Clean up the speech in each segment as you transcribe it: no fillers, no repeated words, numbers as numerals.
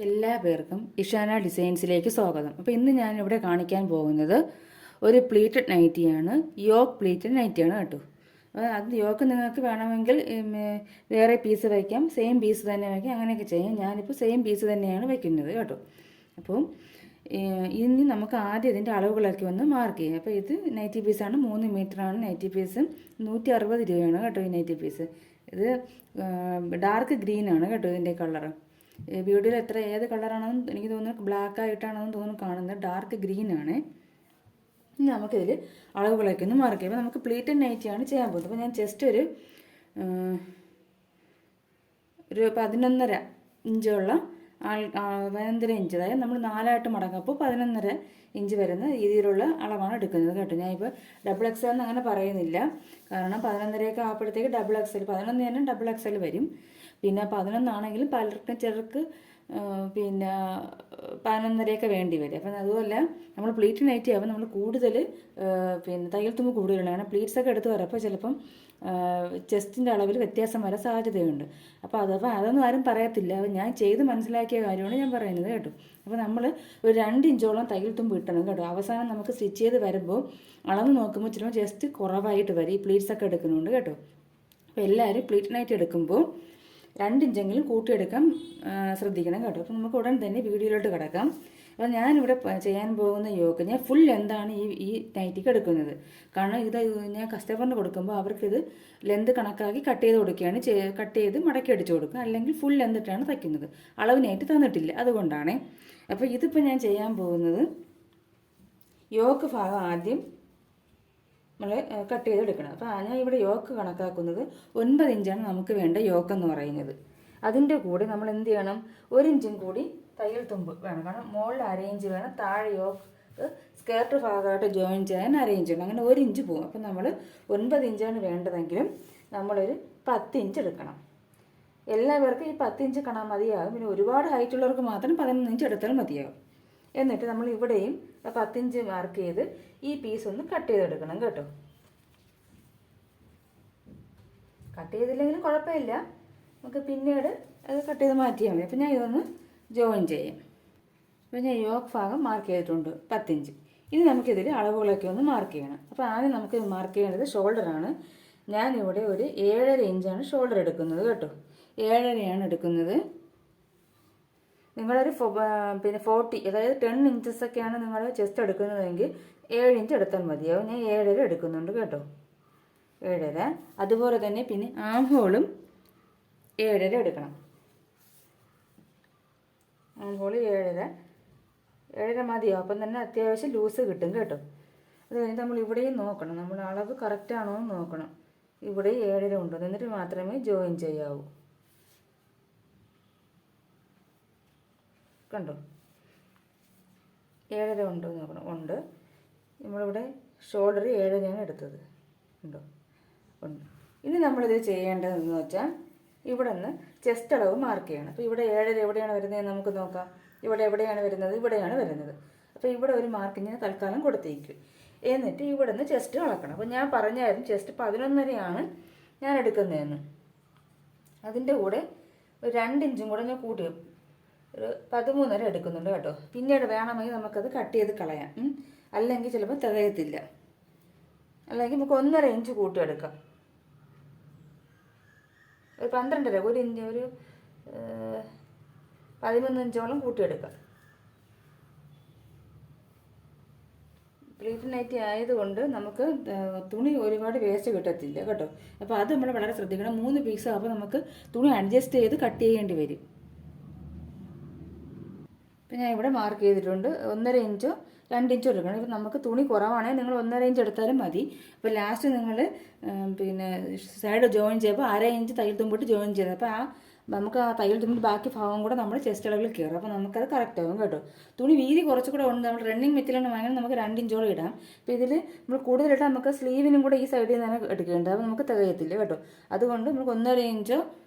എല്ലാ പേർക്കും ഇഷാന ഡിസൈൻസിലേക്ക് സ്വാഗതം. അപ്പോൾ ഇന്ന് ഞാനിവിടെ കാണിക്കാൻ പോകുന്നത് ഒരു പ്ലീറ്റഡ് നൈറ്റിയാണ്. യോക്ക് പ്ലീറ്റഡ് നൈറ്റിയാണ് കേട്ടോ. അപ്പോൾ അത് യോക്ക് നിങ്ങൾക്ക് വേണമെങ്കിൽ വേറെ പീസ് വയ്ക്കാം, സെയിം പീസ് തന്നെ വയ്ക്കാം, അങ്ങനെയൊക്കെ ചെയ്യാം. ഞാനിപ്പോൾ സെയിം പീസ് തന്നെയാണ് വയ്ക്കുന്നത് കേട്ടോ. അപ്പോൾ ഇനി നമുക്ക് ആദ്യം ഇതിൻ്റെ അളവുകളൊക്കെ ഒന്ന് മാർക്ക് ചെയ്യാം. അപ്പോൾ ഇത് നൈറ്റി പീസാണ്, 3 മീറ്ററാണ് നൈറ്റി പീസ്. 160 രൂപയാണ് കേട്ടോ ഈ നൈറ്റി പീസ്. ഇത് ഡാർക്ക് ഗ്രീനാണ് കേട്ടോ ഇതിൻ്റെ കളറ്. വീഡിയോയിൽ ഏത് കളറാണെന്ന് എനിക്ക് തോന്നുന്നത് ബ്ലാക്ക് ആയിട്ടാണെന്ന് തോന്നുന്നു കാണുന്നത്. ഡാർക്ക് ഗ്രീൻ ആണ്. ഇനി നമുക്കിതിൽ അളവുകളൊക്കെ ഒന്ന് മാർക്ക് ചെയ്യുമ്പോൾ നമുക്ക് പ്ലീറ്റഡ് നൈറ്റിയാണ് ചെയ്യാൻ പോകുന്നത്. അപ്പോൾ ഞാൻ ജസ്റ്റ് ഒരു 11.5 ഇഞ്ചുള്ള 11.5 ഇഞ്ച്, അതായത് നമ്മൾ 4ആയിട്ട് മടങ്ങും. അപ്പോൾ 11.5 ഇഞ്ച് വരുന്ന രീതിയിലുള്ള അളവാണ് എടുക്കുന്നത് കേട്ടോ. ഞാനിപ്പോൾ ഡബിൾ എക്സൽ എന്ന് അങ്ങനെ പറയുന്നില്ല, കാരണം 11.5 ആകുമ്പോഴത്തേക്ക് ഡബിൾ എക്സൽ, 11 തന്നെ ഡബിൾ എക്സൽ വരും. പിന്നെ 11 ആണെങ്കിലും പലർക്കും ചിലർക്ക് പിന്നെ 11.5 വേണ്ടി വരും. അപ്പം അതുമല്ല, നമ്മൾ പ്ലീറ്റ് നൈറ്റി ആകുമ്പോൾ നമ്മൾ കൂടുതൽ പിന്നെ തയ്യൽ തുമ്പ് കൂടുതലാണ്. കാരണം പ്ലീറ്റ്സൊക്കെ എടുത്ത് വരപ്പോൾ ചിലപ്പം ചെസ്റ്റിൻ്റെ അളവിൽ വ്യത്യാസം വരാൻ സാധ്യതയുണ്ട്. അപ്പോൾ അതൊന്നും ആരും പറയത്തില്ല. അപ്പോൾ ഞാൻ ചെയ്ത് മനസ്സിലാക്കിയ കാര്യമാണ് ഞാൻ പറയുന്നത് കേട്ടോ. അപ്പോൾ നമ്മൾ ഒരു 2 ഇഞ്ചോളം തയ്യൽ തുമ്പ് ഇട്ടണം കേട്ടോ. അവസാനം നമുക്ക് സ്റ്റിച്ച് ചെയ്ത് വരുമ്പോൾ അളവ് നോക്കുമ്പോൾ ചിലപ്പോൾ ജസ്റ്റ് കുറവായിട്ട് വരും ഈ പ്ലീറ്റ്സൊക്കെ എടുക്കുന്നുണ്ട് കേട്ടോ. അപ്പോൾ എല്ലാവരും പ്ലീറ്റ് നൈറ്റി എടുക്കുമ്പോൾ 2 ഇഞ്ചെങ്കിലും കൂട്ടിയെടുക്കാൻ ശ്രദ്ധിക്കണം കേട്ടോ. അപ്പോൾ നമുക്ക് ഉടൻ തന്നെ വീഡിയോയിലോട്ട് കിടക്കാം. അപ്പോൾ ഞാനിവിടെ ചെയ്യാൻ പോകുന്ന യോക്ക് ഞാൻ ഫുൾ ലെന്താണ് ഈ നൈറ്റിക്ക് എടുക്കുന്നത്. കാരണം ഇത് ഞാൻ കസ്റ്റമറിന് കൊടുക്കുമ്പോൾ അവർക്കിത് ലെന്ത് കണക്കാക്കി കട്ട് ചെയ്ത് കൊടുക്കുകയാണ്, കട്ട് ചെയ്ത് മടക്കി അടിച്ചു കൊടുക്കുക. അല്ലെങ്കിൽ ഫുൾ ലെന്തിട്ടാണ് തയ്ക്കുന്നത്, അളവിനായിട്ട് തന്നിട്ടില്ല, അതുകൊണ്ടാണ്. അപ്പോൾ ഇതിപ്പോൾ ഞാൻ ചെയ്യാൻ പോകുന്നത് യോക്ക് ഭാഗം ആദ്യം നമ്മൾ കട്ട് ചെയ്തെടുക്കണം. അപ്പോൾ ഞാൻ ഇവിടെ യോക്ക് കണക്കാക്കുന്നത് 9 ഇഞ്ചാണ് നമുക്ക് വേണ്ട യോക്ക് എന്ന് പറയുന്നത്. അതിൻ്റെ കൂടെ നമ്മൾ എന്ത് ചെയ്യണം, 1 ഇഞ്ചും കൂടി തയ്യൽ തുമ്പ് വേണം. കാരണം മുകളിൽ 1/2 ഇഞ്ച് വേണം, താഴെ യോക്ക് സ്കേർട്ട് ഭാഗമായിട്ട് ജോയിൻ ചെയ്യാൻ 1/2 ഇഞ്ച് വേണം. അങ്ങനെ 1 ഇഞ്ച് പോകും. അപ്പോൾ നമ്മൾ 9 ഇഞ്ചാണ് വേണ്ടതെങ്കിലും നമ്മളൊരു 10 ഇഞ്ച് എടുക്കണം. എല്ലാവർക്കും ഈ 10 ഇഞ്ച് കാണാൻ മതിയാകും. പിന്നെ ഒരുപാട് ഹൈറ്റുള്ളവർക്ക് മാത്രം 11 ഇഞ്ച് എടുത്താൽ മതിയാകും. എന്നിട്ട് നമ്മൾ ഇവിടെയും 10 ഇഞ്ച് മാർക്ക് ചെയ്ത് ഈ പീസ് ഒന്ന് കട്ട് ചെയ്തെടുക്കണം കേട്ടോ. കട്ട് ചെയ്തില്ലെങ്കിലും കുഴപ്പമില്ല, നമുക്ക് പിന്നീട് അത് കട്ട് ചെയ്ത് മാറ്റിയാൽ മതി. അപ്പോൾ ഞാൻ ഇതൊന്ന് ജോയിൻ ചെയ്യാം. അപ്പോൾ ഞാൻ യോക്ക് ഭാഗം മാർക്ക് ചെയ്തിട്ടുണ്ട് 10 ഇഞ്ച്. ഇനി നമുക്കിതിൽ അളവുകളൊക്കെ ഒന്ന് മാർക്ക് ചെയ്യണം. അപ്പോൾ ആദ്യം നമുക്ക് മാർക്ക് ചെയ്യേണ്ടത് ഷോൾഡറാണ്. ഞാനിവിടെ ഒരു 7.5 ഇഞ്ചാണ് ഷോൾഡർ എടുക്കുന്നത് കേട്ടോ. 7.5 എടുക്കുന്നത്. നിങ്ങളൊരു പിന്നെ 40, അതായത് 10 ഇഞ്ചസൊക്കെയാണ് നിങ്ങൾ ചെസ്റ്റ് എടുക്കുന്നതെങ്കിൽ 7 ഇഞ്ച് എടുത്താൽ മതിയാവും. ഞാൻ 7.5 എടുക്കുന്നുണ്ട് കേട്ടോ. 7.5. അതുപോലെ തന്നെ പിന്നെ ആം ഹോളും 7.5 എടുക്കണം. ആം ഹോൾ 7.5 മതിയാവും. അപ്പം തന്നെ അത്യാവശ്യം ലൂസ് കിട്ടും കേട്ടോ. അത് കഴിഞ്ഞ് നമ്മൾ ഇവിടെയും നോക്കണം, നമ്മൾ അളവ് കറക്റ്റാണോ എന്ന് നോക്കണം. ഇവിടെ 7.5 ഉണ്ടോ, എന്നിട്ട് മാത്രമേ ജോയിൻ ചെയ്യാവൂ. കണ്ടോ, 7.5 ഉണ്ടോ എന്ന് നോക്കണം. ഉണ്ട്. നമ്മളിവിടെ ഷോൾഡർ 7.5 എടുത്തത്. ഉണ്ടോ? ഉണ്ട്. ഇനി നമ്മളിത് ചെയ്യേണ്ടതെന്ന് വെച്ചാൽ ഇവിടെ നിന്ന് ചെസ്റ്റ് അളവ് മാർക്ക് ചെയ്യണം. അപ്പോൾ ഇവിടെ 7.5 എവിടെയാണ് വരുന്നത് നമുക്ക് നോക്കാം. ഇവിടെ എവിടെയാണ് വരുന്നത്? ഇവിടെയാണ് വരുന്നത്. അപ്പോൾ ഇവിടെ ഒരു മാർക്കിങ്ങിന് തൽക്കാലം കൊടുത്തേക്കും. എന്നിട്ട് ഇവിടെ നിന്ന് ചെസ്റ്റ് അളക്കണം. അപ്പോൾ ഞാൻ പറഞ്ഞായിരുന്നു ചെസ്റ്റ് 11.5 ഞാൻ എടുക്കുന്നതെന്ന്. അതിൻ്റെ കൂടെ ഒരു 2 ഇഞ്ചും കൂടെ ഞാൻ കൂട്ടി ഒരു 13.5 എടുക്കുന്നുണ്ട് കേട്ടോ. പിന്നീട് വേണമെങ്കിൽ നമുക്കത് കട്ട് ചെയ്ത് കളയാം, അല്ലെങ്കിൽ ചിലപ്പോൾ തികയത്തില്ല. അല്ലെങ്കിൽ നമുക്ക് 1.5 ഇഞ്ച് കൂട്ടിയെടുക്കാം. ഒരു 12.5, 1 ഇഞ്ച്, ഒരു 13 ഇഞ്ചോളം കൂട്ടിയെടുക്കാം. പ്ലീറ്റ് നൈറ്റി ആയതുകൊണ്ട് നമുക്ക് തുണി ഒരുപാട് വേസ്റ്റ് കിട്ടത്തില്ല കേട്ടോ. അപ്പോൾ അത് നമ്മൾ വളരെ ശ്രദ്ധിക്കണം. 3 പീസ് ആകുമ്പോൾ നമുക്ക് തുണി അഡ്ജസ്റ്റ് ചെയ്ത് കട്ട് ചെയ്യേണ്ടി വരും. ഇപ്പം ഞാൻ ഇവിടെ മാർക്ക് ചെയ്തിട്ടുണ്ട്. 1.5 ഇഞ്ചോ 2 ഇഞ്ചോ എടുക്കണം. ഇപ്പം നമുക്ക് തുണി കുറവാണെങ്കിൽ നിങ്ങൾ 1.5 ഇഞ്ച് എടുത്താലും മതി. അപ്പോൾ ലാസ്റ്റ് നിങ്ങൾ പിന്നെ സൈഡ് ജോയിൻ ചെയ്യുമ്പോൾ 1/2 ഇഞ്ച് തയ്യൽ തുമ്പിട്ട് ജോയിൻ ചെയ്യുന്നത്. അപ്പോൾ നമുക്ക് ആ തയ്യൽ തുമ്പിട്ട് ബാക്കി ഭാഗം കൂടെ നമ്മൾ ചെസ്റ്റ് അളവിൽ കയറും. അപ്പോൾ നമുക്കത് കറക്റ്റ് ആകും കേട്ടോ. തുണി വീതി കുറച്ചുകൂടെ ഉണ്ട്. നമ്മൾ റണ്ണിങ് മെറ്റീരിയൽ വാങ്ങാൻ നമുക്ക് 2 ഇഞ്ചോളം ഇടാം. അപ്പോൾ ഇതിൽ നമ്മൾ കൂടുതലിട്ടാൽ നമുക്ക് സ്ലീവിനും കൂടെ ഈ സൈഡിൽ നിന്ന് തന്നെ എടുക്കേണ്ടത്. അപ്പോൾ നമുക്ക് തികയത്തില്ല കേട്ടോ. അതുകൊണ്ട് നമുക്ക് 1.5 ഇഞ്ചോ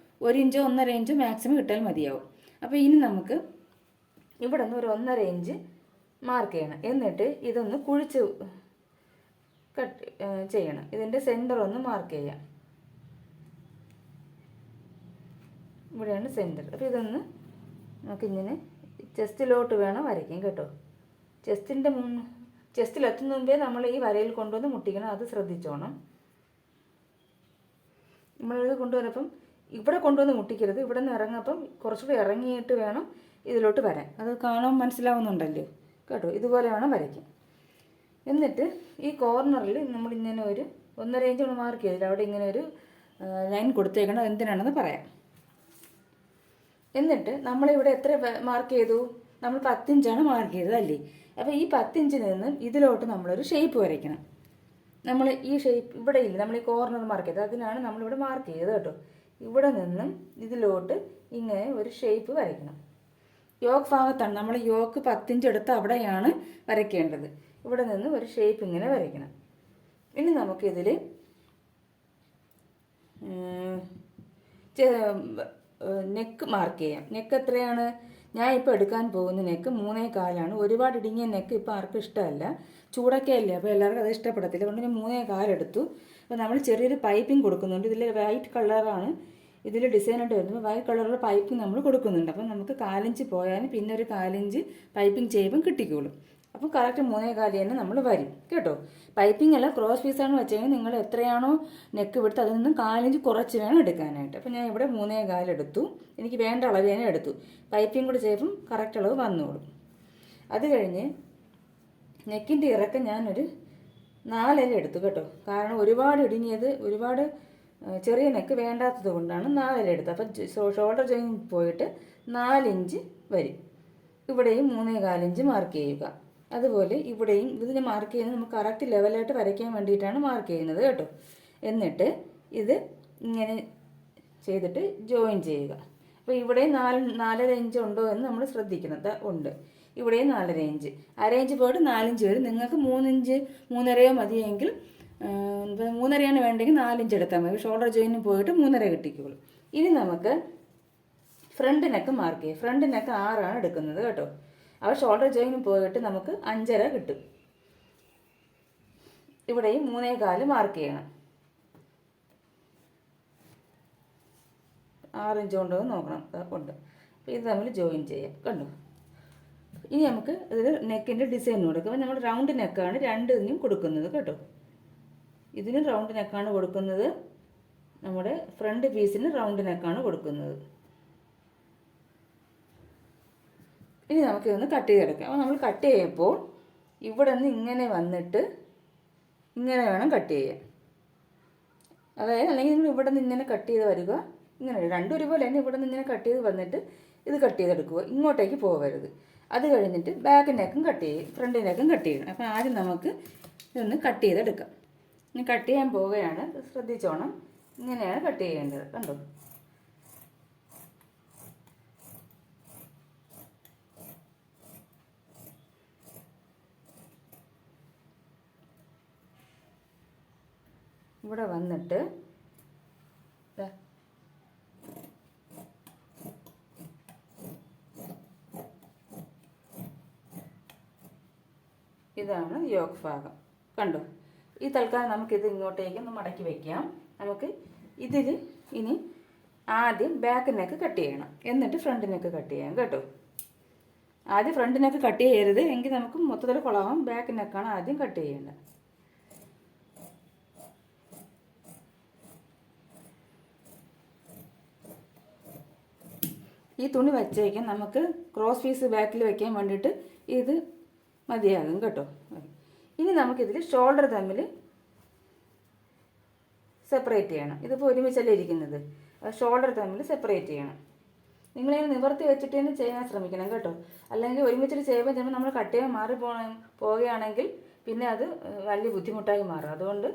1 ഇഞ്ചോ 1.5 ഇഞ്ചോ മാക്സിമം ഇട്ടാൽ മതിയാവും. അപ്പോൾ ഇനി നമുക്ക് ഇവിടെ നിന്ന് ഒരു 1.5 ഇഞ്ച് മാർക്ക് ചെയ്യണം. എന്നിട്ട് ഇതൊന്ന് കുഴിച്ച് കട്ട് ചെയ്യണം. ഇതിൻ്റെ സെൻറ്റർ ഒന്ന് മാർക്ക് ചെയ്യാം. ഇവിടെയാണ് സെൻറ്റർ. അപ്പോൾ ഇതൊന്ന് നമുക്കിങ്ങനെ ചെസ്റ്റിലോട്ട് വേണം വരയ്ക്കാൻ കേട്ടോ. ചെസ്റ്റിലെത്തുന്ന മുമ്പേ നമ്മൾ ഈ വരയിൽ കൊണ്ടുവന്ന് മുട്ടിക്കണം, അത് ശ്രദ്ധിച്ചോണം. നമ്മളിത് കൊണ്ടുവരപ്പം ഇവിടെ കൊണ്ടുവന്ന് മുട്ടിക്കരുത്, ഇവിടെ നിന്ന് ഇറങ്ങപ്പം കുറച്ചുകൂടി ഇറങ്ങിയിട്ട് വേണം ഇതിലോട്ട് വരാൻ. അത് കാണാൻ മനസ്സിലാവുന്നുണ്ടല്ലോ കേട്ടോ. ഇതുപോലെ വേണം വരയ്ക്കാൻ. എന്നിട്ട് ഈ കോർണറിൽ നമ്മളിങ്ങനെ ഒരു 1.5 ഇഞ്ച് മാർക്ക് ചെയ്തില്ല, അവിടെ ഇങ്ങനെ ഒരു ലൈൻ കൊടുത്തേക്കണം. എന്തിനാണെന്ന് പറയാം. എന്നിട്ട് നമ്മളിവിടെ എത്ര മാർക്ക് ചെയ്തു? നമ്മൾ 10 ഇഞ്ചാണ് മാർക്ക് ചെയ്തത് അല്ലേ? അപ്പോൾ ഈ 10 ഇഞ്ചിൽ നിന്നും ഇതിലോട്ട് നമ്മളൊരു ഷേപ്പ് വരയ്ക്കണം. നമ്മൾ ഈ ഷേപ്പ് ഇവിടെ ഇല്ല, നമ്മൾ ഈ കോർണർ മാർക്ക് ചെയ്തത്, അതിനാണ് നമ്മളിവിടെ മാർക്ക് ചെയ്തത് കേട്ടോ. ഇവിടെ നിന്നും ഇതിലോട്ട് ഇങ്ങനെ ഒരു ഷേപ്പ് വരയ്ക്കണം. യോക്ക് ഭാഗത്താണ് നമ്മൾ യോക്ക് 10 ഇഞ്ച് എടുത്ത് അവിടെയാണ് വരയ്ക്കേണ്ടത്. ഇവിടെ നിന്ന് ഒരു ഷേപ്പ് ഇങ്ങനെ വരയ്ക്കണം. ഇനി നമുക്കിതിൽ നെക്ക് മാർക്ക് ചെയ്യാം. നെക്ക് എത്രയാണ്? ഞാൻ ഇപ്പോൾ എടുക്കാൻ പോകുന്ന നെക്ക് 3.25 ഒരുപാട് ഇടുങ്ങിയ നെക്ക് ഇപ്പോൾ ആർക്കും ഇഷ്ടമല്ല, ചൂടൊക്കെ അല്ലേ, അപ്പോൾ എല്ലാവർക്കും അത് ഇഷ്ടപ്പെടത്തില്ല. അതുകൊണ്ട് ഞാൻ 3.25 എടുത്തു. അപ്പോൾ നമ്മൾ ചെറിയൊരു പൈപ്പിംഗ് കൊടുക്കുന്നുണ്ട്. ഇതിൽ വൈറ്റ് കളറാണ് ഇതിൽ ഡിസൈനായിട്ട് വരുന്നത്. വൈറ്റ് കളറുള്ള പൈപ്പിംഗ് നമ്മൾ കൊടുക്കുന്നുണ്ട്. അപ്പം നമുക്ക് 4 ഇഞ്ച് പോയാലും പിന്നെ ഒരു 4 ഇഞ്ച് പൈപ്പിംഗ് ചെയ്യുമ്പം കിട്ടിക്കോളും. അപ്പോൾ കറക്റ്റ് 3.25 തന്നെ നമ്മൾ വരും കേട്ടോ. പൈപ്പിംഗ് അല്ല, ക്രോസ് പീസാണ് വെച്ചെങ്കിൽ നിങ്ങൾ എത്രയാണോ നെക്ക് വിടുത്ത് അതിൽ നിന്നും 4 ഇഞ്ച് കുറച്ച് വേണം എടുക്കാനായിട്ട്. അപ്പോൾ ഞാൻ ഇവിടെ 3.25 എടുത്തു. എനിക്ക് വേണ്ട അളവ് തന്നെ എടുത്തു. പൈപ്പിംഗ് കൂടി ചെയ്യുമ്പം കറക്റ്റ് അളവ് വന്നോളും. അത് കഴിഞ്ഞ് നെക്കിൻ്റെ ഇറക്കം ഞാനൊരു 4 ഇല എടുത്തു കേട്ടോ. കാരണം ഒരുപാട് ഇടുങ്ങിയത്, ഒരുപാട് ചെറിയ നെക്ക് വേണ്ടാത്തത് കൊണ്ടാണ് 4 ഇല എടുത്തത്. അപ്പം ഷോൾഡർ ജോയിൻ പോയിട്ട് 4 ഇഞ്ച് വരും. ഇവിടെയും 3.25 ഇഞ്ച് മാർക്ക് ചെയ്യുക. അതുപോലെ ഇവിടെയും ഇതിന് മാർക്ക് ചെയ്യുന്നത് നമുക്ക് കറക്റ്റ് ലെവലായിട്ട് വരയ്ക്കാൻ വേണ്ടിയിട്ടാണ് മാർക്ക് ചെയ്യുന്നത് കേട്ടോ. എന്നിട്ട് ഇത് ഇങ്ങനെ ചെയ്തിട്ട് ജോയിൻ ചെയ്യുക. അപ്പോൾ ഇവിടെ 4.5 ഇഞ്ച് ഉണ്ടോ എന്ന് നമ്മൾ ശ്രദ്ധിക്കുന്നത് ഉണ്ട്. ഇവിടെയും 4.5 ഇഞ്ച്, 1/2 ഇഞ്ച് പോയിട്ട് 4 ഇഞ്ച് വരും. നിങ്ങൾക്ക് 3 ഇഞ്ച് 3.5 മതിയെങ്കിൽ 3.5 വേണ്ടെങ്കിൽ 4 ഇഞ്ച് എടുത്താൽ മതി. ഷോൾഡർ ജോയിന് പോയിട്ട് 3.5 കിട്ടിക്കോളും. ഇനി നമുക്ക് ഫ്രണ്ട് നെക്ക് മാർക്ക് ചെയ്യും. ഫ്രണ്ട് നെക്ക് 6 എടുക്കുന്നത് കേട്ടോ. അപ്പോൾ ഷോൾഡർ ജോയിന് പോയിട്ട് നമുക്ക് 5.5 കിട്ടും. ഇവിടെയും 3.25 മാർക്ക് ചെയ്യണം. 6 ഇഞ്ച് കൊണ്ടോ നോക്കണം, ഉണ്ട്. അപ്പോൾ ഇത് നമ്മൾ ജോയിൻ ചെയ്യാം കണ്ടോ. ഇനി നമുക്ക് ഇതിൽ നെക്കിൻ്റെ ഡിസൈൻ കൊടുക്കും. അപ്പോൾ നമ്മൾ റൗണ്ട് നെക്കാണ് രണ്ടിനും കൊടുക്കുന്നത് കേട്ടോ. ഇതിന് റൗണ്ട് നെക്കാണ് കൊടുക്കുന്നത്, നമ്മുടെ ഫ്രണ്ട് പീസിന് റൗണ്ട് നെക്കാണ് കൊടുക്കുന്നത്. ഇനി നമുക്കിതൊന്ന് കട്ട് ചെയ്തെടുക്കാം. അപ്പോൾ നമ്മൾ കട്ട് ചെയ്യുമ്പോൾ ഇവിടെ നിന്ന് ഇങ്ങനെ വന്നിട്ട് ഇങ്ങനെ വേണം കട്ട് ചെയ്യാൻ. അതായത് അല്ലെങ്കിൽ നിങ്ങൾ ഇവിടെ നിന്ന് ഇങ്ങനെ കട്ട് ചെയ്ത് വരിക, ഇങ്ങനെ രണ്ടും ഒരുപോലെ തന്നെ ഇവിടെ നിന്ന് ഇങ്ങനെ കട്ട് ചെയ്ത് വന്നിട്ട് ഇത് കട്ട് ചെയ്തെടുക്കുക, ഇങ്ങോട്ടേക്ക് പോകരുത്. അത് കഴിഞ്ഞിട്ട് ബാക്ക് നെക്കും കട്ട് ചെയ്യും, ഫ്രണ്ട് നെക്കും കട്ട് ചെയ്യണം. അപ്പോൾ ആദ്യം നമുക്ക് ഇതൊന്ന് കട്ട് ചെയ്തെടുക്കാം. ഇനി കട്ട് ചെയ്യാൻ പോവുകയാണ്, ശ്രദ്ധിച്ചോണം. ഇങ്ങനെയാണ് കട്ട് ചെയ്യേണ്ടത് കണ്ടോ. ഇവിടെ വന്നിട്ട് ഇതാണ് യോക്ക് ഭാഗം കണ്ടോ. ഈ തൽക്കാലം നമുക്കിത് ഇങ്ങോട്ടേക്ക് ഒന്ന് മടക്കി വയ്ക്കാം. നമുക്ക് ഇതിൽ ഇനി ആദ്യം ബാക്ക് നെക്ക് കട്ട് ചെയ്യണം, എന്നിട്ട് ഫ്രണ്ട് നെക്ക് കട്ട് ചെയ്യാം കേട്ടോ. ആദ്യം ഫ്രണ്ട് നെക്ക് കട്ട് ചെയ്യരുത്, എങ്കിൽ നമുക്ക് മൊത്തത്തിൽ കൊളാവും. ബാക്ക് നെക്കാണ് ആദ്യം കട്ട് ചെയ്യേണ്ടത്. ഈ തുണി വച്ചേക്കാൻ നമുക്ക് ക്രോസ് പീസ് ബാക്കിൽ വയ്ക്കാൻ വേണ്ടിയിട്ട് ഇത് മതിയാകും കേട്ടോ. ഇനി നമുക്കിതിൽ ഷോൾഡർ തമ്മിൽ സെപ്പറേറ്റ് ചെയ്യണം. ഇതിപ്പോൾ ഒരുമിച്ചല്ലേ ഇരിക്കുന്നത്, ഷോൾഡർ തമ്മിൽ സെപ്പറേറ്റ് ചെയ്യണം. നിങ്ങളിങ്ങനെ നിവർത്തി വെച്ചിട്ട് തന്നെ ചെയ്യാൻ ശ്രമിക്കണം കേട്ടോ. അല്ലെങ്കിൽ ഒരുമിച്ചിട്ട് ചെയ്യുമ്പോൾ ചിലപ്പോൾ നമ്മൾ കട്ട് ചെയ്യാൻ മാറി പോവുകയാണെങ്കിൽ പിന്നെ അത് വലിയ ബുദ്ധിമുട്ടായി മാറും. അതുകൊണ്ട്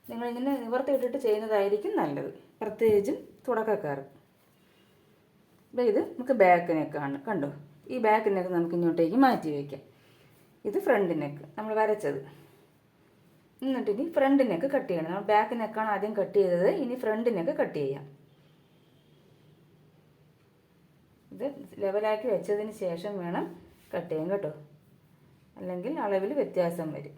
നിങ്ങളിങ്ങനെ നിവർത്തി ഇട്ടിട്ട് ചെയ്യുന്നതായിരിക്കും നല്ലത്, പ്രത്യേകിച്ചും തുടക്കക്കാർ. അപ്പോൾ ഇത് നമുക്ക് ബാക്ക് നെക്കാണ് കണ്ടോ. ഈ ബാക്ക് നെക്ക് നമുക്ക് ഇങ്ങോട്ടേക്ക് മാറ്റി വയ്ക്കാം. ഇത് ഫ്രണ്ട് നെക്ക് നമ്മൾ വരച്ചത്. എന്നിട്ട് ഇനി ഫ്രണ്ട് നെക്ക് കട്ട് ചെയ്യണം. നമ്മൾ ബാക്ക് നെക്കാണ് ആദ്യം കട്ട് ചെയ്തത്, ഇനി ഫ്രണ്ട് നെക്ക് കട്ട് ചെയ്യാം. ഇത് ലെവലാക്കി വെച്ചതിന് ശേഷം വേണം കട്ട് ചെയ്യാൻ കേട്ടോ, അല്ലെങ്കിൽ അളവിൽ വ്യത്യാസം വരും.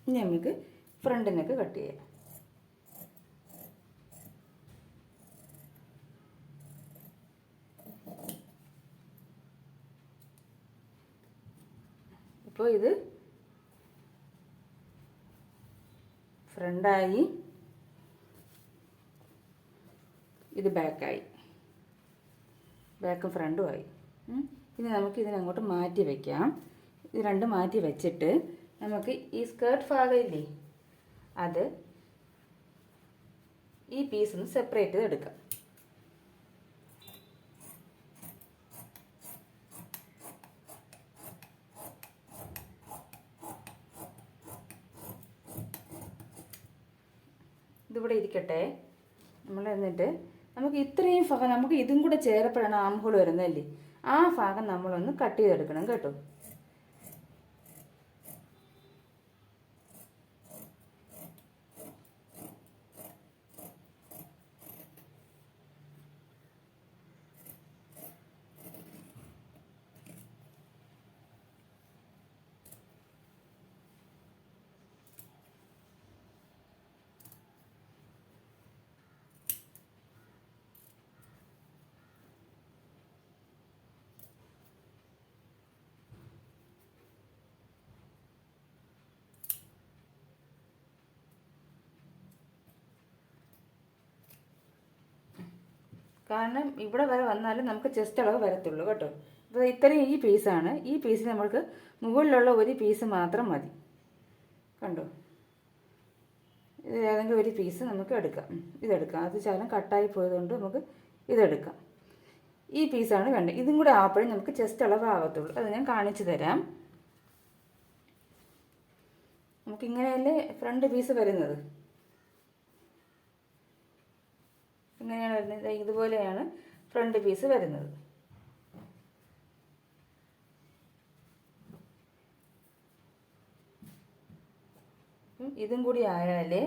ഇനി നമുക്ക് ഫ്രണ്ട് നെക്ക് കട്ട് ചെയ്യാം. ഇപ്പോൾ ഇത് ഫ്രണ്ടായി, ഇത് ബാക്കായി, ബാക്കും ഫ്രണ്ടും ആയി. ഇനി നമുക്ക് ഇതിനങ്ങോട്ട് മാറ്റി വയ്ക്കാം. ഇത് രണ്ടും മാറ്റി വെച്ചിട്ട് നമുക്ക് ഈ സ്കേർട്ട് ഭാഗമില്ലേ, അത് ഈ പീസ് ഒന്ന് സെപ്പറേറ്റ് ചെയ്തെടുക്കാം. ഇതിവിടെ ഇരിക്കട്ടെ. നമ്മൾ എന്നിട്ട് നമുക്ക് ഇത്രയും ഭാഗം, നമുക്ക് ഇതും കൂടെ ചേരപ്പോഴാണ് ആം ഹോൾ വരുന്നതല്ലേ, ആ ഭാഗം നമ്മളൊന്ന് കട്ട് ചെയ്തെടുക്കണം കേട്ടോ. കാരണം ഇവിടെ വരെ വന്നാലും നമുക്ക് ചെസ്റ്റ് അളവ് വരത്തുള്ളൂ കേട്ടോ. അപ്പോൾ ഇത്രയും ഈ പീസാണ്. ഈ പീസിന് നമ്മൾക്ക് മുകളിലുള്ള ഒരു പീസ് മാത്രം മതി. കണ്ടോ, ഇത് ഏതെങ്കിലും ഒരു പീസ് നമുക്ക് എടുക്കാം. ഇതെടുക്കാം. അത് ശകലം കട്ടായി പോയതുകൊണ്ട് നമുക്ക് ഇതെടുക്കാം. ഈ പീസാണ് വേണ്ടത്. ഇതും കൂടെ ആവുമ്പോഴേ നമുക്ക് ചെസ്റ്റ് അളവ് ആകത്തുള്ളൂ. അത് ഞാൻ കാണിച്ചു തരാം. നമുക്കിങ്ങനെയല്ലേ ഫ്രണ്ട് പീസ് വരുന്നത്. ഇങ്ങനെയാണ് വരുന്നത്. ഇതുപോലെയാണ് ഫ്രണ്ട് പീസ് വരുന്നത്. ഇതും കൂടി ആയാലേ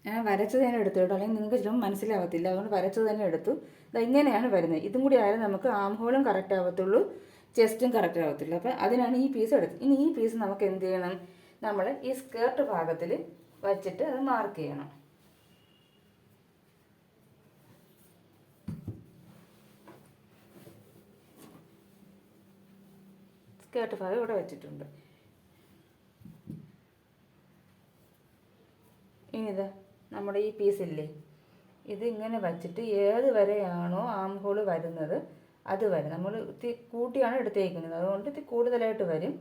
ഞാൻ വരച്ചത് തന്നെ എടുത്തു കേട്ടോ, അല്ലെങ്കിൽ നിങ്ങൾക്ക് ചിലപ്പോൾ മനസ്സിലാവത്തില്ല. അതുകൊണ്ട് വരച്ചത് തന്നെ എടുത്തു. ഇങ്ങനെയാണ് വരുന്നത്. ഇതും കൂടി ആയാലും നമുക്ക് ആം ഹോളും കറക്റ്റ് ആവത്തുള്ളൂ, ചെസ്റ്റും കറക്റ്റ് ആവത്തുള്ളൂ. അപ്പം അതിനാണ് ഈ പീസ് എടുത്തത്. ഇനി ഈ പീസ് നമുക്ക് എന്ത് ചെയ്യണം, നമ്മൾ ഈ സ്കേർട്ട് ഭാഗത്തിൽ വച്ചിട്ട് അത് മാർക്ക് ചെയ്യണം. സ്കേർട്ട് ഭാഗം ഇവിടെ വെച്ചിട്ടുണ്ട്. ഇനിതാ നമ്മുടെ ഈ പീസില്ലേ, ഇത് ഇങ്ങനെ വച്ചിട്ട് ഏത് വരെയാണോ ആം ഹോൾ വരുന്നത് അത് വരെ നമ്മൾ ഇത്തിരി കൂട്ടിയാണ് എടുത്തേക്കുന്നത്. അതുകൊണ്ട് ഇത്തിരി കൂടുതലായിട്ട് വരും.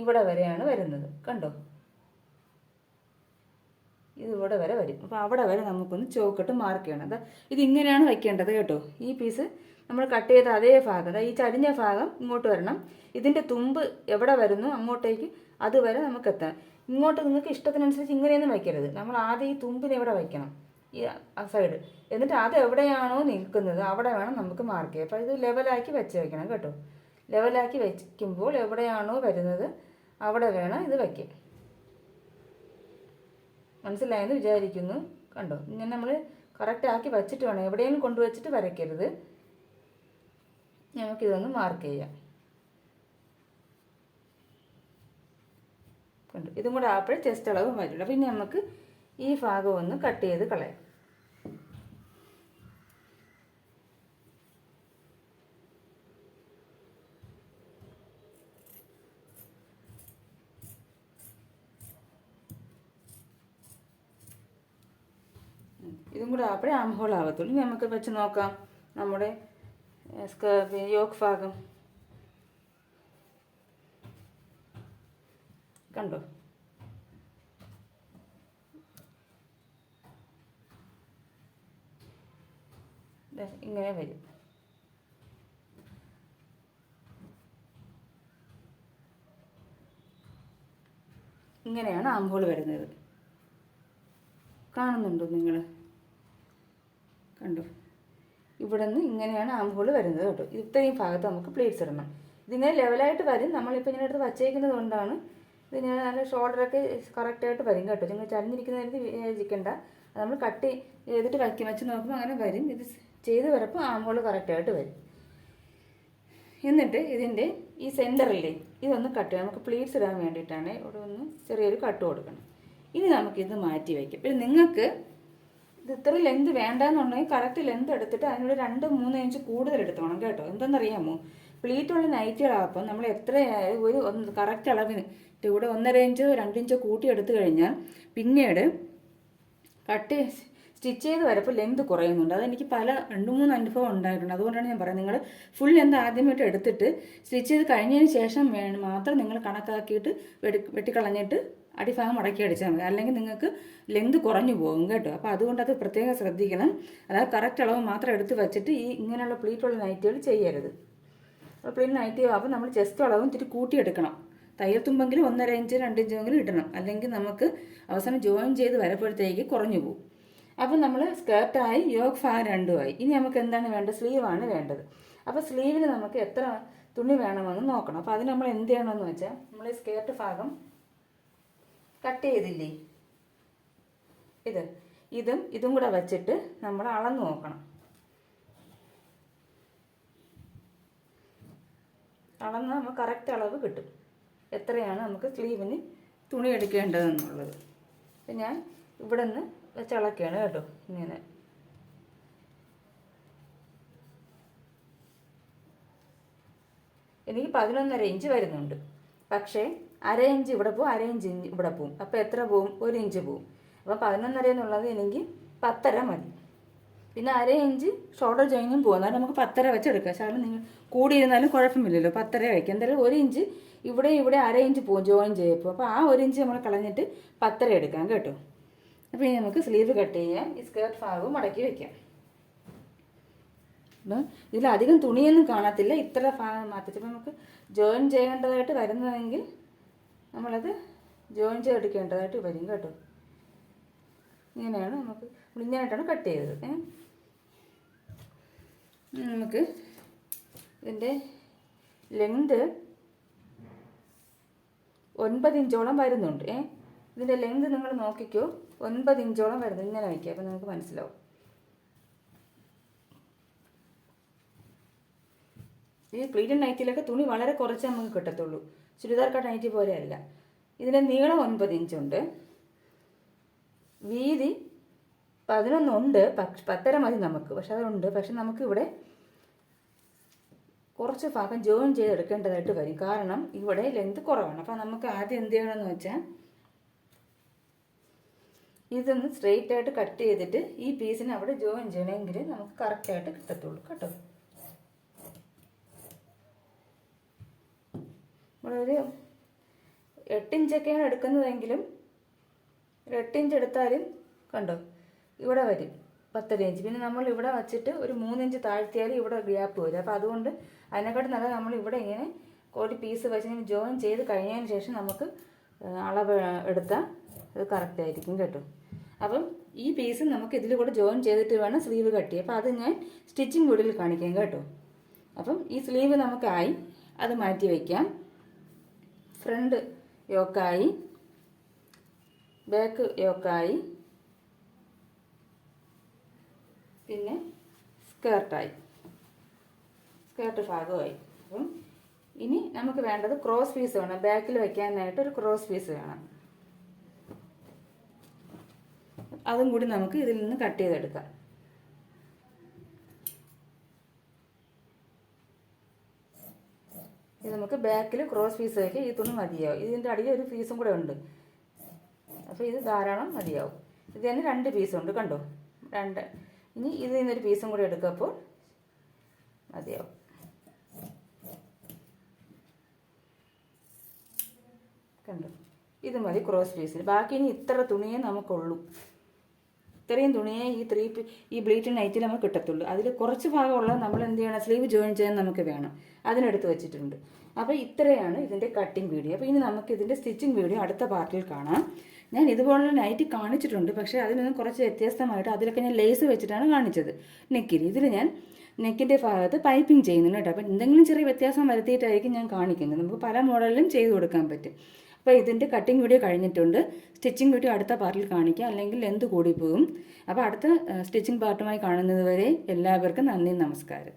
ഇവിടെ വരെയാണ് വരുന്നത്. കണ്ടോ, ഇത് ഇവിടെ വരെ വരും. അപ്പോൾ അവിടെ വരെ നമുക്കൊന്ന് ചോക്കിട്ട് മാർക്ക് ചെയ്യണം. ഇതിങ്ങനെയാണ് വയ്ക്കേണ്ടത് കേട്ടോ. ഈ പീസ് നമ്മൾ കട്ട് ചെയ്ത അതേ ഭാഗം, ഈ ചരിഞ്ഞ ഭാഗം ഇങ്ങോട്ട് വരണം. ഇതിൻ്റെ തുമ്പ് എവിടെ വരുന്നു അങ്ങോട്ടേക്ക് അതുവരെ നമുക്ക് എത്താം. ഇങ്ങോട്ട് നിങ്ങൾക്ക് ഇഷ്ടത്തിനനുസരിച്ച് ഇങ്ങനെയൊന്നും വയ്ക്കരുത്. നമ്മൾ ആദ്യം ഈ തുമ്പിന് എവിടെ വയ്ക്കണം, ഈ സൈഡ്, എന്നിട്ട് അത് എവിടെയാണോ നിൽക്കുന്നത് അവിടെ വേണം നമുക്ക് മാർക്ക് ചെയ്യാം. അപ്പോൾ ഇത് ലെവലാക്കി വെച്ച് വയ്ക്കണം കേട്ടോ. ലെവലാക്കി വയ്ക്കുമ്പോൾ എവിടെയാണോ വരുന്നത് അവിടെ വേണം ഇത് വയ്ക്കാൻ. മനസ്സിലായെന്ന് വിചാരിക്കുന്നു. കണ്ടോ, ഇങ്ങനെ നമ്മൾ കറക്റ്റ് ആക്കി വച്ചിട്ട് വേണം, എവിടെയെങ്കിലും കൊണ്ടുവച്ചിട്ട് വരയ്ക്കരുത്. നമുക്കിതൊന്ന് മാർക്ക് ചെയ്യാം. കണ്ടു, ഇതും കൂടെ ആയപ്പോഴേ ചെസ്റ്റ് അളവും വരില്ല. പിന്നെ നമുക്ക് ഈ ഭാഗം ഒന്ന് കട്ട് ചെയ്ത് കളയാം. ഇതും കൂടെ ആയപ്പോഴേ ആം ഹോൾ ആവത്തുള്ളൂ. ഇനി നമുക്ക് വെച്ച് നോക്കാം നമ്മുടെ യോക്ക് ഭാഗം. കണ്ടോ, ഇങ്ങനെ വരും. ഇങ്ങനെയാണ് ആം ഹോൾ വരുന്നത്. കാണുന്നുണ്ടോ നിങ്ങൾ? കണ്ടോ, ഇവിടെ നിന്ന് ഇങ്ങനെയാണ് ആം ഹോൾ വരുന്നത് കേട്ടോ. ഇത്രയും ഭാഗത്ത് നമുക്ക് പ്ലീറ്റ്സ് ഇടണം. ഇതിങ്ങനെ ലെവലായിട്ട് വരും. നമ്മളിപ്പോൾ ഇങ്ങനെ എടുത്ത് വച്ചേക്കുന്നത് കൊണ്ടാണ് ഇതിന് നല്ല ഷോൾഡറൊക്കെ കറക്റ്റായിട്ട് വരും കേട്ടോ. നിങ്ങൾ ചരിഞ്ഞിരിക്കുന്ന നേരത്ത് വിചാരിക്കണ്ട. നമ്മൾ കട്ട് ചെയ്തിട്ട് വെച്ച് നോക്കുമ്പോൾ അങ്ങനെ വരും. ഇത് ചെയ്ത് വരപ്പോൾ ആം ഹോൾ കറക്റ്റായിട്ട് വരും. എന്നിട്ട് ഇതിൻ്റെ ഈ സെൻറ്ററില്ലേ ഇതൊന്ന് കട്ട് ചെയ്യാം. നമുക്ക് പ്ലീറ്റ്സ് ഇടാൻ വേണ്ടിയിട്ടാണ്. ഇവിടെ ഒന്ന് ചെറിയൊരു കട്ട് കൊടുക്കണം. ഇനി നമുക്കിത് മാറ്റി വയ്ക്കാം. പിന്നെ നിങ്ങൾക്ക് ഇത് ഇത്ര ലെന്ത് വേണ്ടെന്നുണ്ടെങ്കിൽ കറക്റ്റ് ലെന്ത് എടുത്തിട്ട് അതിനോട് 2-3 ഇഞ്ച് കൂടുതൽ എടുത്തോണം കേട്ടോ. എന്തെന്നറിയാമോ, പ്ലീറ്റുള്ള നൈറ്റുകളാകുമ്പോൾ നമ്മൾ എത്ര ഒരു കറക്റ്റ് അളവിന് ഇവിടെ 1.5 ഇഞ്ചോ 2 ഇഞ്ചോ കൂട്ടി എടുത്തു കഴിഞ്ഞാൽ പിന്നീട് സ്റ്റിച്ച് ചെയ്ത് വരപ്പോൾ ലെന്ത് കുറയുന്നുണ്ട്. അതെനിക്ക് 2-3 അനുഭവം ഉണ്ടായിട്ടുണ്ട്. അതുകൊണ്ടാണ് ഞാൻ പറയുന്നത്, നിങ്ങൾ ഫുൾ ലെന്ത് ആദ്യമായിട്ട് എടുത്തിട്ട് സ്റ്റിച്ച് ചെയ്ത് കഴിഞ്ഞതിന് ശേഷം മാത്രം നിങ്ങൾ കണക്കാക്കിയിട്ട് വെട്ടിക്കളഞ്ഞിട്ട് അടിഭാഗം മടക്കി അടിച്ചാൽ മതി. അല്ലെങ്കിൽ നിങ്ങൾക്ക് ലെന്ത് കുറഞ്ഞു പോകും കേട്ടോ. അപ്പോൾ അതുകൊണ്ട് അത് പ്രത്യേകം ശ്രദ്ധിക്കണം. അതായത് കറക്റ്റ് അളവ് മാത്രം എടുത്ത് വെച്ചിട്ട് ഇങ്ങനെയുള്ള പ്ലീറ്റുള്ള നൈറ്റുകൾ ചെയ്യരുത്. അപ്പോൾ പ്ലീറ്റ് നൈറ്റി ആകുമ്പോൾ നമ്മൾ ചെസ്റ്റ് അളവും ഇത്തിരി കൂട്ടിയെടുക്കണം. തയ്യൽ തുമ്പെങ്കിലും 1.5 ഇഞ്ച് 2 ഇഞ്ചെങ്കിലും ഇടണം. അല്ലെങ്കിൽ നമുക്ക് അവസാനം ജോയിൻ ചെയ്ത് വരുമ്പോഴത്തേക്ക് കുറഞ്ഞു പോകും. അപ്പം നമ്മൾ സ്കേർട്ടായി യോഗ് ഭാഗം രണ്ടുമായി. ഇനി നമുക്ക് എന്താണ് വേണ്ടത്, സ്ലീവാണ് വേണ്ടത്. അപ്പോൾ സ്ലീവിന് നമുക്ക് എത്ര തുണി വേണമെന്ന് നോക്കണം. അപ്പോൾ അതിന് നമ്മൾ എന്ത് ചെയ്യണമെന്ന് വെച്ചാൽ, നമ്മൾ ഈ സ്കേർട്ട് ഭാഗം കട്ട് ചെയ്തില്ലേ, ഇതും കൂടെ വെച്ചിട്ട് നമ്മൾ അളന്ന് നോക്കണം. അളന്ന് നമുക്ക് കറക്റ്റ് അളവ് കിട്ടും, എത്രയാണ് നമുക്ക് സ്ലീവിന് തുണി എടുക്കേണ്ടതെന്നുള്ളത്. അപ്പം ഞാൻ ഇവിടെ നിന്ന് വെച്ചളക്കുകയാണ് കേട്ടോ. ഇങ്ങനെ എനിക്ക് 11.5 ഇഞ്ച് വരുന്നുണ്ട്. പക്ഷേ 1/2 ഇഞ്ച് ഇവിടെ പോവും, 1/2 ഇഞ്ച് ഇവിടെ പോവും. അപ്പോൾ എത്ര പോവും, 1 ഇഞ്ച് പോവും. അപ്പോൾ 11.5 എന്നുള്ളത് എനിക്ക് 10.5 മതി. പിന്നെ 1/2 ഇഞ്ച് ഷോൾഡർ ജോയിനും പോകുന്നത് നമുക്ക് 10.5 വെച്ചെടുക്കാം. ശകലം നിങ്ങൾ കൂടിയിരുന്നാലും കുഴപ്പമില്ലല്ലോ, 10.5 വയ്ക്കാം. എന്തായാലും 1 ഇഞ്ച് ഇവിടെ 1/2 ഇഞ്ച് പോകും ജോയിൻ ചെയ്യുമ്പോൾ. അപ്പോൾ ആ 1 ഇഞ്ച് നമ്മൾ കളഞ്ഞിട്ട് 10.5 എടുക്കാം കേട്ടോ. അപ്പോൾ ഇനി നമുക്ക് സ്ലീവ് കട്ട് ചെയ്യാം. ഈ സ്കേർട്ട് ഭാഗവും മടക്കി വയ്ക്കാം. അപ്പം ഇതിലധികം തുണിയൊന്നും കാണത്തില്ല, ഇത്ര ഭാഗം മാറ്റിച്ച്. അപ്പോൾ നമുക്ക് ജോയിൻ ചെയ്യേണ്ടതായിട്ട് വരുന്നതെങ്കിൽ നമ്മളത് ജോയിൻ ചെയ്തെടുക്കേണ്ടതായിട്ട് വരും കേട്ടോ. ഇങ്ങനെയാണ് ഇങ്ങനെയായിട്ടാണ് കട്ട് ചെയ്തത്. നമുക്ക് ഇതിൻ്റെ ലെങ്ത് 9 ഇഞ്ചോളം വരുന്നുണ്ട്. ഇതിൻ്റെ ലെങ്ത് നിങ്ങൾ നോക്കിക്കോ, 9 ഇഞ്ചോളം വരുന്നു. ഇങ്ങനെ വയ്ക്കുക, അപ്പോൾ നിങ്ങൾക്ക് മനസ്സിലാവും. ഈ പ്ലീറ്റഡ് നൈറ്റിയിലൊക്കെ തുണി വളരെ കുറച്ച് നമുക്ക് കിട്ടത്തുള്ളൂ, ചുരിദാർ കട്ട് നൈറ്റി പോലെയല്ല. ഇതിൻ്റെ നീളം 9 ഇഞ്ചുണ്ട്, വീതി 11 ഉണ്ട്. 10.5 മതി നമുക്ക്, പക്ഷെ അതുണ്ട്. പക്ഷെ നമുക്കിവിടെ കുറച്ച് ഭാഗം ജോയിൻ ചെയ്തെടുക്കേണ്ടതായിട്ട് വരും, കാരണം ഇവിടെ ലെങ്ത് കുറവാണ്. അപ്പോൾ നമുക്ക് ആദ്യം എന്ത് ചെയ്യണമെന്ന് വെച്ചാൽ, ഇതൊന്ന് സ്ട്രെയിറ്റ് ആയിട്ട് കട്ട് ചെയ്തിട്ട് ഈ പീസിന് അവിടെ ജോയിൻ ചെയ്യണമെങ്കിൽ നമുക്ക് കറക്റ്റായിട്ട് കിട്ടത്തുള്ളൂ കേട്ടോ. നമ്മളൊരു 8 ഇഞ്ചൊക്കെയാണ് എടുക്കുന്നതെങ്കിലും 8 ഇഞ്ച് എടുത്താലും കണ്ടോ ഇവിടെ വരും 10.5 ഇഞ്ച്. പിന്നെ നമ്മൾ ഇവിടെ വച്ചിട്ട് ഒരു 3 ഇഞ്ച് താഴ്ത്തിയാലും ഇവിടെ ഗ്യാപ്പ് വരും. അപ്പോൾ അതുകൊണ്ട് അതിനെക്കാട്ടും നല്ല നമ്മൾ ഇവിടെ ഇങ്ങനെ ഒരു പീസ് വെച്ച് ഇങ്ങനെ ജോയിൻ ചെയ്ത് കഴിഞ്ഞതിന് ശേഷം നമുക്ക് അളവ് എടുത്താൽ അത് കറക്റ്റ് ആയിരിക്കും കേട്ടോ. അപ്പം ഈ പീസ് നമുക്ക് ഇതിൽ കൂടെ ജോയിൻ ചെയ്തിട്ട് വേണം സ്ലീവ് കട്ട് ചെയ്യാം. അപ്പോൾ അത് ഞാൻ സ്റ്റിച്ചിങ് വീഡിയോയിൽ കാണിക്കാം കേട്ടോ. അപ്പം ഈ സ്ലീവ് നമുക്കായി, അത് മാറ്റി വയ്ക്കാം. ഫ്രണ്ട് യോക്കായി, ബാക്ക് യോക്കായി, പിന്നെ സ്കേർട്ടായി, സ്കേർട്ട് ഭാഗമായി. അപ്പം ഇനി നമുക്ക് വേണ്ടത് ക്രോസ് പീസ് വേണം. ബാക്കിൽ വയ്ക്കാനായിട്ട് ഒരു ക്രോസ് പീസ് വേണം. അതും കൂടി നമുക്ക് ഇതിൽ നിന്ന് കട്ട് ചെയ്തെടുക്കാം. ഇത് നമുക്ക് ബാക്കിൽ ക്രോസ് പീസ് വയ്ക്കുക. ഈ തുണി മതിയാവും. ഇതിൻ്റെ അടിയിൽ ഒരു പീസും കൂടെ ഉണ്ട്, അപ്പോൾ ഇത് ധാരാളം മതിയാവും. ഇത് തന്നെ 2 പീസുണ്ട് കണ്ടോ, 2. ഇനി ഇതിൽ നിന്നൊരു പീസും കൂടെ എടുക്കുമ്പോൾ മതിയാവും. കണ്ടോ, ഇത് മതി ക്രോസ് പീസിന്. ബാക്കി ഇനി ഇത്ര തുണിയേ നമുക്കുള്ളൂ. ഇത്രയും തുണിയെ ഈ ബ്ലീറ്റ് നൈറ്റിൽ നമുക്ക് കിട്ടത്തുള്ളൂ. അതിൽ കുറച്ച് ഭാഗമുള്ളത് നമ്മൾ എന്ത് ചെയ്യണം, സ്ലീവ് ജോയിൻ ചെയ്യാൻ നമുക്ക് വേണം, അതിനെടുത്ത് വെച്ചിട്ടുണ്ട്. അപ്പോൾ ഇത്രയാണ് ഇതിൻ്റെ കട്ടിങ് വീഡിയോ. അപ്പോൾ ഇനി നമുക്ക് ഇതിൻ്റെ സ്റ്റിച്ചിങ് വീഡിയോ അടുത്ത പാർട്ടിൽ കാണാം. ഞാൻ ഇതുപോലുള്ള നൈറ്റി കാണിച്ചിട്ടുണ്ട്, പക്ഷേ അതിൽ നിന്നും കുറച്ച് വ്യത്യസ്തമായിട്ട് അതിലൊക്കെ ഞാൻ ലേസ് വെച്ചിട്ടാണ് കാണിച്ചത് നെക്കിൽ. ഇതിൽ ഞാൻ നെക്കിൻ്റെ ഭാഗത്ത് പൈപ്പിംഗ് ചെയ്യുന്നുണ്ട് കേട്ടോ. അപ്പോൾ എന്തെങ്കിലും ചെറിയ വ്യത്യാസം വരുത്തിയിട്ടായിരിക്കും ഞാൻ കാണിക്കുന്നത്. നമുക്ക് പല മോഡലിലും ചെയ്ത് കൊടുക്കാൻ പറ്റും. അപ്പോൾ ഇതിൻ്റെ കട്ടിങ് വീഡിയോ കഴിഞ്ഞിട്ടുണ്ട്. സ്റ്റിച്ചിങ് വീഡിയോ അടുത്ത പാർട്ടിൽ കാണിക്കാം, അല്ലെങ്കിൽ ലെന്ത് കൂടി പോകും. അപ്പോൾ അടുത്ത സ്റ്റിച്ചിങ് പാർട്ടുമായി കാണുന്നത് വരെ എല്ലാവർക്കും നന്ദി, നമസ്കാരം.